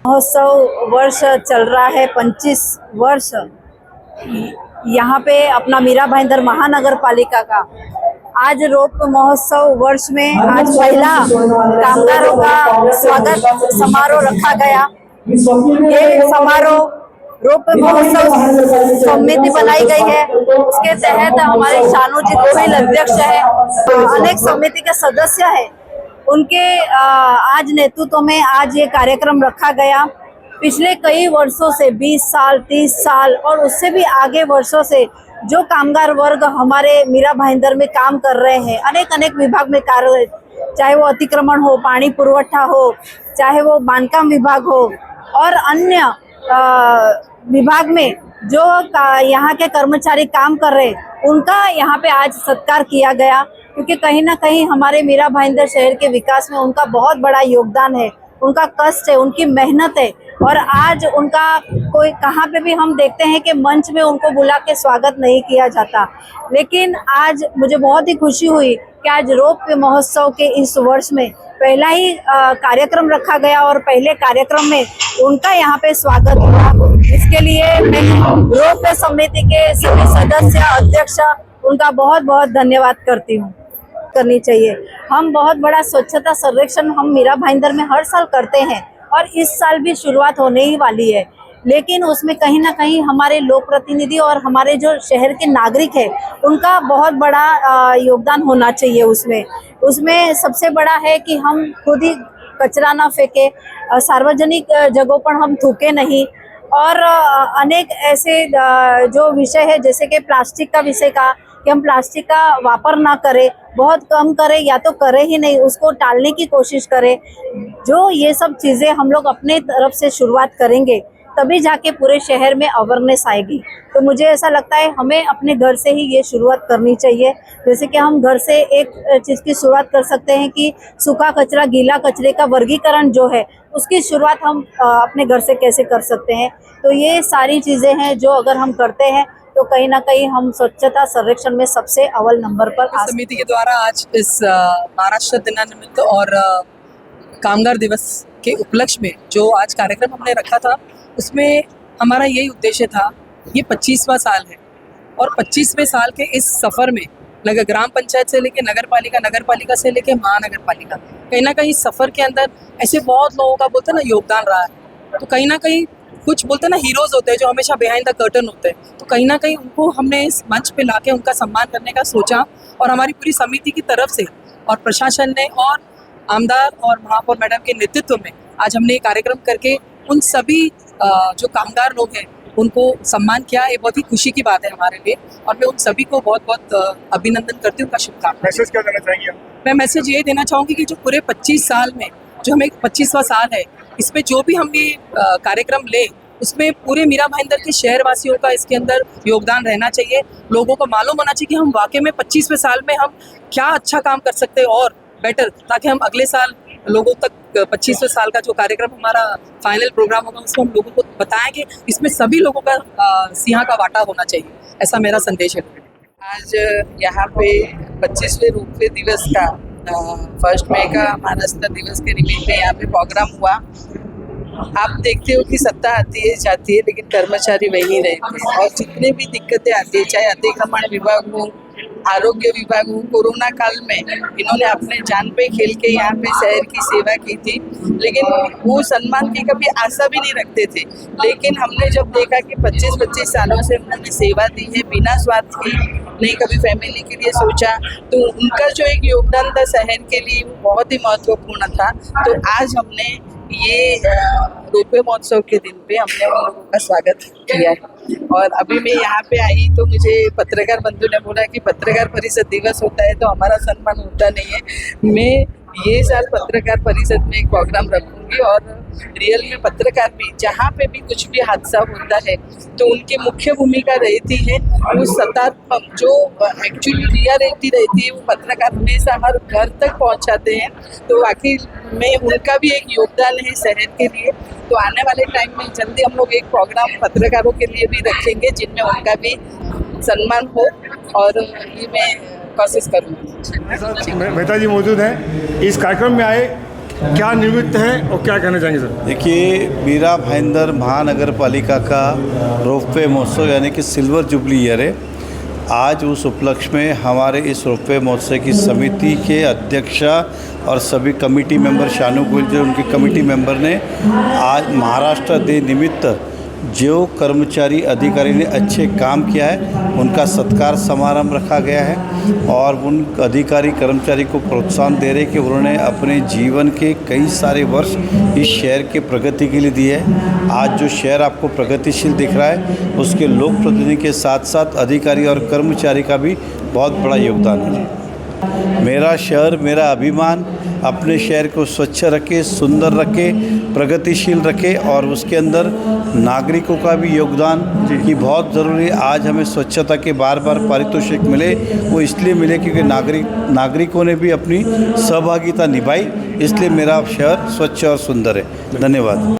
महोत्सव वर्ष चल रहा है 25 वर्ष यहाँ पे अपना मीरा भाईंदर महानगर पालिका का। आज रोप महोत्सव वर्ष में आज पहला कामगारों का स्वागत समारोह रखा गया। ये समारोह रोप महोत्सव समिति बनाई गई है, उसके तहत हमारे शानू जी गोहिल अध्यक्ष है, अनेक समिति के सदस्य है, उनके आज नेतृत्व में आज ये कार्यक्रम रखा गया। पिछले कई वर्षों से 20 साल 30 साल और उससे भी आगे वर्षों से जो कामगार वर्ग हमारे मीरा भाईंदर में काम कर रहे हैं, अनेक विभाग में कार्य, चाहे वो अतिक्रमण हो, पानी पुरवठा हो, चाहे वो बांधकाम विभाग हो और अन्य विभाग में जो यहाँ के कर्मचारी काम कर रहे हैं, उनका यहाँ पे आज सत्कार किया गया, क्योंकि कहीं ना कहीं हमारे मीरा भाईंदर शहर के विकास में उनका बहुत बड़ा योगदान है, उनका कष्ट है, उनकी मेहनत है। और आज उनका कोई कहाँ पे भी हम देखते हैं कि मंच में उनको बुला के स्वागत नहीं किया जाता, लेकिन आज मुझे बहुत ही खुशी हुई कि आज रोप महोत्सव के इस वर्ष में पहला ही कार्यक्रम रखा गया और पहले कार्यक्रम में उनका यहाँ पे स्वागत हुआ। इसके लिए मैं रोप समिति के सभी सदस्य अध्यक्ष उनका बहुत बहुत धन्यवाद करती हूँ। करनी चाहिए। हम बहुत बड़ा स्वच्छता सर्वेक्षण हम मीरा भाईंदर में हर साल करते हैं और इस साल भी शुरुआत होने ही वाली है, लेकिन उसमें कहीं ना कहीं हमारे लोक प्रतिनिधि और हमारे जो शहर के नागरिक है उनका बहुत बड़ा योगदान होना चाहिए। उसमें सबसे बड़ा है कि हम खुद ही कचरा ना फेंके, सार्वजनिक जगहों पर हम थूके नहीं, और अनेक ऐसे जो विषय है जैसे कि प्लास्टिक का विषय का कि हम प्लास्टिक का वापर ना करें, बहुत कम करें या तो करें ही नहीं, उसको टालने की कोशिश करें। जो ये सब चीज़ें हम लोग अपने तरफ से शुरुआत करेंगे तभी जाके पूरे शहर में अवेयरनेस आएगी। तो मुझे ऐसा लगता है हमें अपने घर से ही ये शुरुआत करनी चाहिए। जैसे कि हम घर से एक चीज़ की शुरुआत कर सकते हैं कि सूखा कचरा गीला कचरे का वर्गीकरण जो है उसकी शुरुआत हम अपने घर से कैसे कर सकते हैं। तो ये सारी चीज़ें हैं जो अगर हम करते हैं तो कहीं ना कहीं हम स्वच्छता सर्वेक्षण में सबसे अव्वल नंबर पर आ। समिति के द्वारा आज इस महाराष्ट्र दिनानिमित्त और कामगार दिवस के उपलक्ष्य में जो आज कार्यक्रम हमने रखा था, उसमें हमारा यही उद्देश्य था। ये 25वां साल है और 25वें साल के इस सफ़र में लगे ग्राम पंचायत से लेके नगर पालिका से लेके महानगर पालिका, कहीं ना कहीं सफ़र के अंदर ऐसे बहुत लोगों का बोलते हैं ना योगदान रहा है। तो कहीं ना कहीं कुछ बोलते हैं ना हीरोज़ होते हैं जो हमेशा बिहाइंड द कर्टन होते हैं, तो कहीं ना कहीं उनको हमने इस मंच पे लाके उनका सम्मान करने का सोचा। और हमारी पूरी समिति की तरफ से और प्रशासन ने और आमदार और महापौर मैडम के नेतृत्व में आज हमने ये कार्यक्रम करके उन सभी जो कामगार लोग हैं उनको सम्मान किया। ये बहुत ही खुशी की बात है हमारे लिए और मैं उन सभी को बहुत बहुत अभिनंदन करती हूँ, उनका शुभकामनाएं। मैसेज क्या देना चाहेंगे आप? मैं मैसेज ये देना चाहूँगी कि जो पूरे 25 साल में जो हमें 25वां साल है, इसमें जो भी हमने कार्यक्रम ले उसमें पूरे मीरा भाईंदर के शहरवासियों का इसके अंदर योगदान रहना चाहिए। लोगों को मालूम होना चाहिए कि हम वाकई में 25वें साल में हम क्या अच्छा काम कर सकते हैं और बेटर, ताकि हम अगले साल लोगों तक 25वें साल का जो कार्यक्रम हमारा फाइनल प्रोग्राम होगा उसको हम लोगों को बताएं कि इसमें सभी लोगों का सिंह का वाटा होना चाहिए। ऐसा मेरा संदेश है। आज यहाँ पे 25वें रोपवे दिवस का 1 मई का महाराष्ट्र दिवस के निमित्त में यहाँ पे प्रोग्राम हुआ। आप देखते हो कि सत्ता आती है जाती है, लेकिन कर्मचारी वही रहते हैं और जितने भी दिक्कतें आती है, चाहे अतिक्रमण विभाग हो, आरोग्य विभाग हो, कोरोना काल में इन्होंने अपने जान पे खेल के यहाँ पे शहर की सेवा की थी, लेकिन वो सम्मान की कभी आशा भी नहीं रखते थे। लेकिन हमने जब देखा कि 25 सालों से उन्होंने सेवा दी है बिना स्वार्थ की, नहीं कभी फैमिली के लिए सोचा, तो उनका जो एक योगदान था शहर के लिए वो बहुत ही महत्वपूर्ण था। तो आज हमने ये रोपवे महोत्सव के दिन पे हमने उन लोगों का स्वागत किया है। और अभी मैं यहाँ पे आई तो मुझे पत्रकार बंधु ने बोला कि पत्रकार परिषद दिवस होता है तो हमारा सम्मान होता नहीं है। मैं ये साल पत्रकार परिषद में एक प्रोग्राम रखूँगी और रियल में पत्रकार भी जहाँ पे भी कुछ भी हादसा होता है तो उनकी मुख्य भूमिका रहती है वो सतात्मक, जो एक्चुअली रियलिटी रहती है वो पत्रकार हमेशा हर घर तक पहुँचाते हैं। तो वाकई में उनका भी एक योगदान है शहर के लिए। तो आने वाले टाइम में जल्दी हम लोग एक प्रोग्राम पत्रकारों के लिए भी रखेंगे जिनमें उनका भी सम्मान हो और ये मैं कोशिश करूँगी। मेहता जी मौजूद हैं। इस कार्यक्रम में आए क्या निमित्त है और क्या कहना चाहेंगे सर? देखिए, मीरा भाईंदर महानगर पालिका का रोपवे महोत्सव यानी कि सिल्वर जुबली ईयर है। आज उस उपलक्ष्य में हमारे इस रोपवे महोत्सव की समिति के अध्यक्षा और सभी कमेटी मेंबर, शानू गोयल जो उनके कमेटी मेंबर ने आज महाराष्ट्र डे निमित्त जो कर्मचारी अधिकारी ने अच्छे काम किया है उनका सत्कार समारंभ रखा गया है और उन अधिकारी कर्मचारी को प्रोत्साहन दे रहे कि उन्होंने अपने जीवन के कई सारे वर्ष इस शहर के प्रगति के लिए दिए हैं। आज जो शहर आपको प्रगतिशील दिख रहा है उसके लोक प्रतिनिधि के साथ साथ अधिकारी और कर्मचारी का भी बहुत बड़ा योगदान है। मेरा शहर मेरा अभिमान, अपने शहर को स्वच्छ रखे, सुंदर रखे, प्रगतिशील रखे और उसके अंदर नागरिकों का भी योगदान कि बहुत ज़रूरी है। आज हमें स्वच्छता के बार बार पारितोषिक मिले, वो इसलिए मिले क्योंकि नागरिकों ने भी अपनी सहभागिता निभाई, इसलिए मेरा शहर स्वच्छ और सुंदर है। धन्यवाद।